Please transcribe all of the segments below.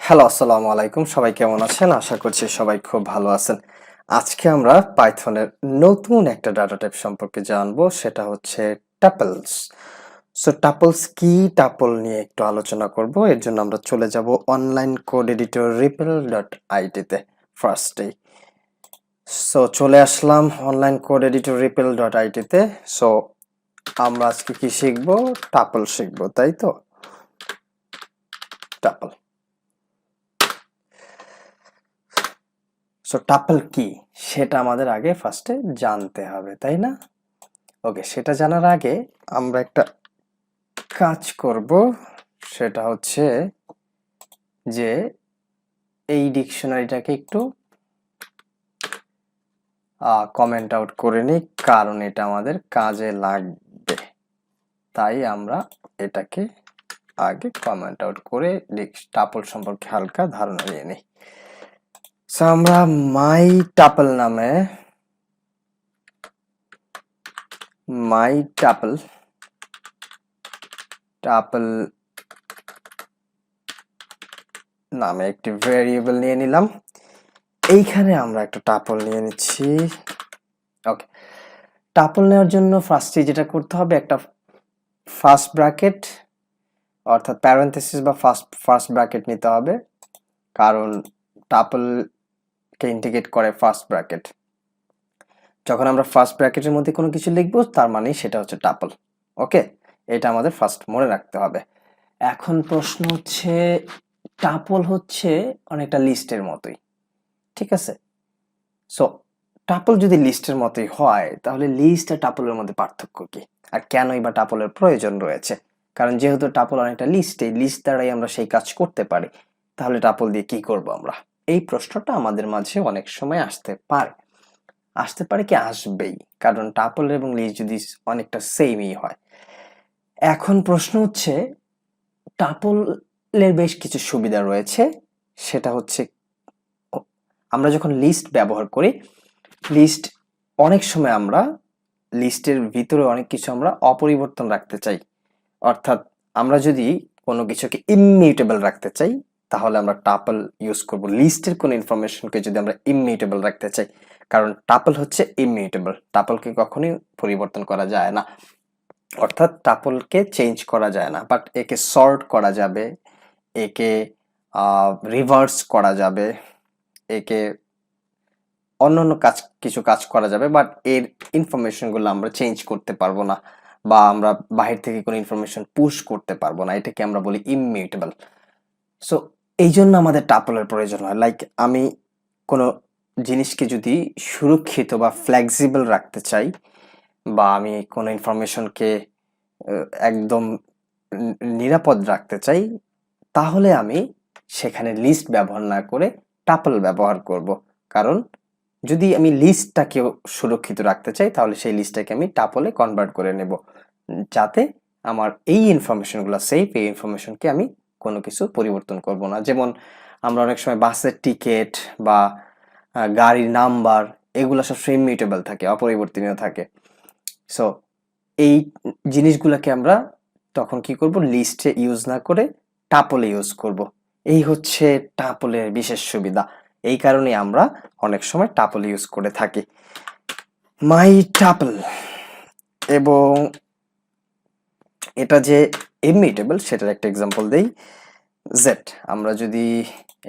Hello, আসসালামু আলাইকুম। সবাই কেমন আছেন? আশা করছি সবাই খুব ভালো আছেন। আজকে আমরা পাইথনের নতুন একটা ডাটা টাইপ সম্পর্কে জানবো, সেটা হচ্ছে টাপলস। সো টাপলস কি, টাপল নিয়ে একটু আলোচনা করব। এর জন্য আমরা চলে যাব অনলাইন কোড এডিটর রিপেল.আইটি তে ফার্স্টেই। সো চলে আসলাম অনলাইন কোড এডিটর রিপেল.আইটি তে। সো আমরা আজকে কি শিখবো? টাপল শিখবো, তাই তো? টাপল। সো টাপল কি সেটা আমাদের আগে ফার্স্টে জানতে হবে, তাই না? ওকে, সেটা জানার আগে আমরা একটা কাজ করব, সেটা হচ্ছে যে এই ডিকশনারিটাকে একটু কমেন্ট আউট করে নিই, কারণ এটা আমাদের কাজে লাগবে। তাই আমরা এটাকে আগে কমেন্ট আউট করে টাপল সম্পর্কে হালকা ধারণা নিয়ে নিই। সো আমরা মাই টাপল নামে টাপল নামে একটি ভেরিয়েবল নিয়ে নিলাম। এইখানে আমরা একটা টাপল নিয়ে নিচ্ছি। ওকে, টাপল নেওয়ার জন্য ফার্স্টে যেটা করতে হবে, একটা ফার্স্ট ব্র্যাকেট অর্থাৎ প্যারেনথেসিস বা ফার্স্ট ব্র্যাকেট নিতে হবে, কারণ টাপলকে ইন্টিগ্রেট করে ফার্স্ট ব্র্যাকেট। যখন আমরা ফার্স্ট ব্র্যাকেটের মধ্যে কোনো কিছু লিখবো, তার মানে সেটা হচ্ছে টাপল। ওকে, এটা আমাদের ফার্স্ট মনে রাখতে হবে। এখন প্রশ্ন হচ্ছে, টাপল হচ্ছে অনেকটা লিস্টের মতোই, ঠিক আছে? সো টাপল যদি লিস্টের মতোই হয়, তাহলে লিস্ট আর টাপলের মধ্যে পার্থক্য কি, আর কেনই বা টাপলের প্রয়োজন রয়েছে? কারণ যেহেতু টাপল অনেকটা লিস্ট, এই লিস্ট দ্বারাই আমরা সেই কাজ করতে পারি, তাহলে টাপল দিয়ে কি করব আমরা? এই প্রশ্নটা আমাদের মাঝে অনেক সময় আসতে পারে কি আসবেই, কারণ টাপল এবং লিস্ট যদি অনেকটা সেমই হয়। এখন প্রশ্ন হচ্ছে, টাপলের বেশ কিছু সুবিধা রয়েছে। সেটা হচ্ছে, আমরা যখন লিস্ট ব্যবহার করি, লিস্ট অনেক সময় আমরা লিস্টের ভিতরে অনেক কিছু আমরা অপরিবর্তন রাখতে চাই। অর্থাৎ আমরা যদি কোনো কিছুকে ইমিউটেবল রাখতে চাই, তাহলে আমরা টাপল ইউজ করব। লিস্টের কোনো ইনফরমেশনকে যদি আমরা ইমিউটেবল রাখতে চাই, কারণ টাপল হচ্ছে ইমিউটেবল, টাপলকে কখনোই পরিবর্তন করা যায় না, অর্থাৎ টাপলকে চেঞ্জ করা যায় না। বাট একে সর্ট করা যাবে, একে রিভার্স করা যাবে, একে অন্যান্য কিছু কাজ করা যাবে, বাট এর ইনফরমেশনগুলো আমরা চেঞ্জ করতে পারবো না, বা আমরা বাহির থেকে কোনো ইনফরমেশন পুশ করতে পারবো না। এটাকে আমরা বলি ইমিউটেবল। সো এই জন্য আমাদের টাপলের প্রয়োজন হয়। লাইক আমি কোনো জিনিসকে যদি সুরক্ষিত বা ফ্লেক্সিবল রাখতে চাই, বা আমি কোনো ইনফরমেশনকে একদম নিরাপদ রাখতে চাই, তাহলে আমি সেখানে লিস্ট ব্যবহার না করে টাপল ব্যবহার করব। কারণ যদি আমি লিস্টটাকেও সুরক্ষিত রাখতে চাই, তাহলে সেই লিস্টটাকে আমি টাপলে কনভার্ট করে নেব, যাতে আমার এই ইনফরমেশনগুলো সেফ, এই ইনফরমেশনকে আমি কোনো কিছু পরিবর্তন করব না। যেমন আমরা অনেক সময় বাসের টিকিট বা গাড়ির নাম্বার, এগুলো সবসময় ইমিউটেবল থাকে, অপরিবর্তনীয় থাকে। সো এই জিনিসগুলোকে আমরা তখন কি করব, লিস্টে ইউজ না করে টাপলে ইউজ করব। এই হচ্ছে টাপলের বিশেষ সুবিধা। এই কারণে আমরা অনেক সময় টাপল ইউজ করে থাকি। মাই টাপল, এবং এটা যে ইমিউটেবল সেটার একটা এক্সাম্পল দেই। জেড, আমরা যদি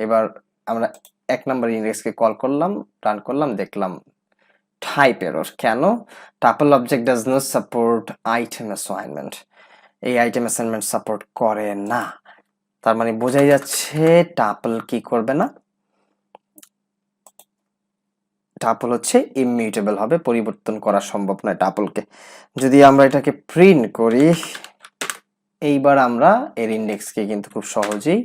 এবার আমরা 1 নাম্বার ইন্ডেক্সকে কল করলাম, রান করলাম, দেখলাম টাইপ এরর। কেন? Tuple object does not support item assignment. এই আইটেম অ্যাসাইনমেন্ট সাপোর্ট করে না। তার মানে বোঝাই যাচ্ছে টাপল কি করবে না, টাপল হচ্ছে ইমিউটেবল হবে, পরিবর্তন করা সম্ভব নয় টাপলকে। যদি আমরা এটাকে প্রিন্ট করি, এইবার আমরা এর ইন্ডেক্সকে কিন্তু খুব সহজেই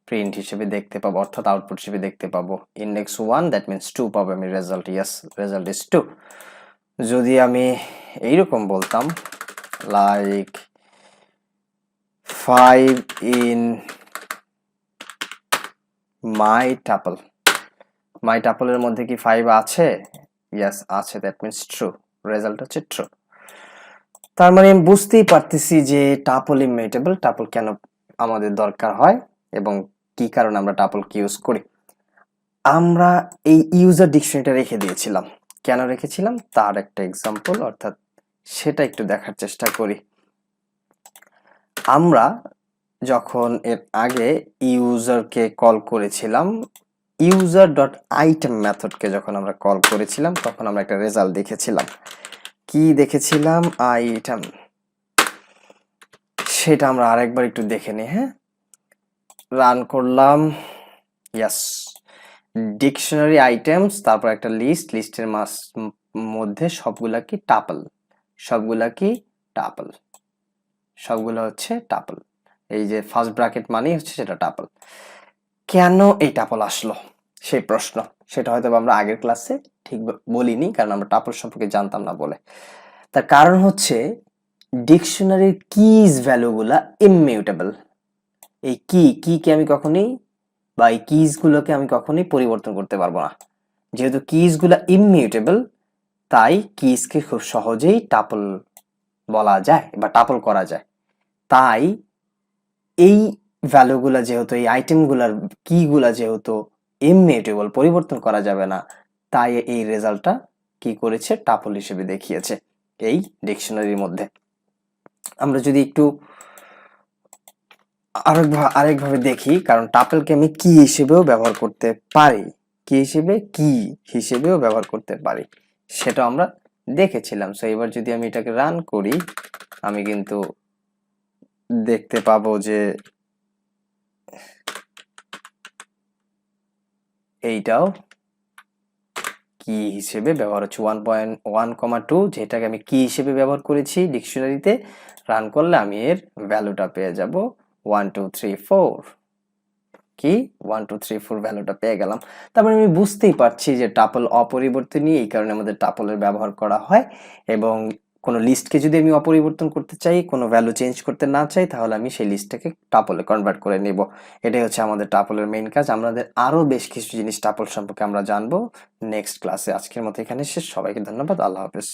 প্রিন্ট হিসেবে দেখতে পাবো, অর্থাৎ আউটপুট হিসেবে দেখতে পাবো। ইন্ডেক্স 1, দ্যাট মিনস 2 পাবো আমি রেজাল্ট। Yes, result is 2। যদি আমি এইরকম বলতাম, লাইক 5 ইন মাই টাপল, মাই টাপলের মধ্যে কি 5 আছে? ইয়েস আছে, দ্যাট মিনস ট্রু, রেজাল্ট হচ্ছে ট্রু। তার মানে আমি বুঝতেই পারতেছি যে টাপল ইমিউটেবল, টাপল কেন আমাদের দরকার হয়, এবং কি কারণে আমরা টাপলকে ইউজ করি। আমরা এই ইউজার ডিকশনারিটা রেখে দিয়েছিলাম, কেন রেখেছিলাম তার একটা এক্সাম্পল, অর্থাৎ সেটা একটু দেখার চেষ্টা করি। আমরা যখন এর আগে ইউজারকে কল করেছিলাম, ইউজার ডট আইটেম মেথডকে যখন আমরা কল করেছিলাম, তখন আমরা একটা রেজাল্ট দেখেছিলাম। কি দেখেছিলাম? আইটেম। সেটা আমরা আরেকবার একটু দেখে নিই। হ্যাঁ, রান করলাম। ইয়াস, ডিকশনারি আইটেমস, তারপর একটা লিস্টের মধ্যে সবগুলা কি টাপল, সবগুলো হচ্ছে টাপল। এই যে ফার্স্ট ব্র্যাকেট মানেই হচ্ছে সেটা টাপল। কেন এই টাপল আসলো সেই প্রশ্ন, সেটা হয়তো আমরা আগের ক্লাসে ঠিক বলিনি, কারণ আমরা টাপল সম্পর্কে জানতাম না বলে। তার কারণ হচ্ছে ডিকশনারির কিজ ভ্যালুগুলা ইমিউটেবল। এই কে আমি কখনোই, বা এই কিজগুলোকে আমি কখনোই পরিবর্তন করতে পারবো না। যেহেতু কিজগুলা ইমিউটেবল, তাই কিজকে খুব সহজেই টাপল বলা যায় বা টাপল করা যায়। তাই এই ভ্যালুগুলা যেহেতু, এই আইটেমগুলার কিগুলা যেহেতু ইমিউটেবল, পরিবর্তন করা যাবে না, তাই এই রেজাল্টটা কি করেছে, টাপল হিসেবে দেখিয়েছে এই ডিকশনারির মধ্যে। আমরা যদি একটু আরেকভাবে দেখি, কারণ টাপলকে আমি কি হিসেবেও ব্যবহার করতে পারি, কি হিসেবেও ব্যবহার করতে পারি, সেটা আমরা দেখেছিলাম। সো এবার যদি আমি এটাকে রান করি, আমি কিন্তু দেখতে পাবো যে এইটাও কি হিসেবে ব্যবহার হচ্ছে। 1.1,2 যেটাকে আমি কি হিসেবে ব্যবহার করেছি ডিকশনারিতে, রান করলে আমি এর ভ্যালুটা পেয়ে যাব 1 2 3 4। কি 1 2 3 4 ভ্যালুটা পেয়ে গেলাম। তারপরে আমি বুঝতেই পারছি যে টাপল অপরিবর্তনীয়, এই কারণে আমাদের টাপলের ব্যবহার করা হয়। এবং কোনো লিস্টকে যদি আমি অপরিবর্তন করতে চাই, কোনো ভ্যালু চেঞ্জ করতে না চাই, তাহলে আমি সেই লিস্টটাকে টাপলে কনভার্ট করে নেব। এটাই হচ্ছে আমাদের টাপলের মেইন কাজ। আমাদের আরো বেশ কিছু জিনিস টাপল সম্পর্কে আমরা জানবো নেক্সট ক্লাসে। আজকের মতো এখানে শেষ। সবাইকে ধন্যবাদ। আল্লাহ হাফেজ।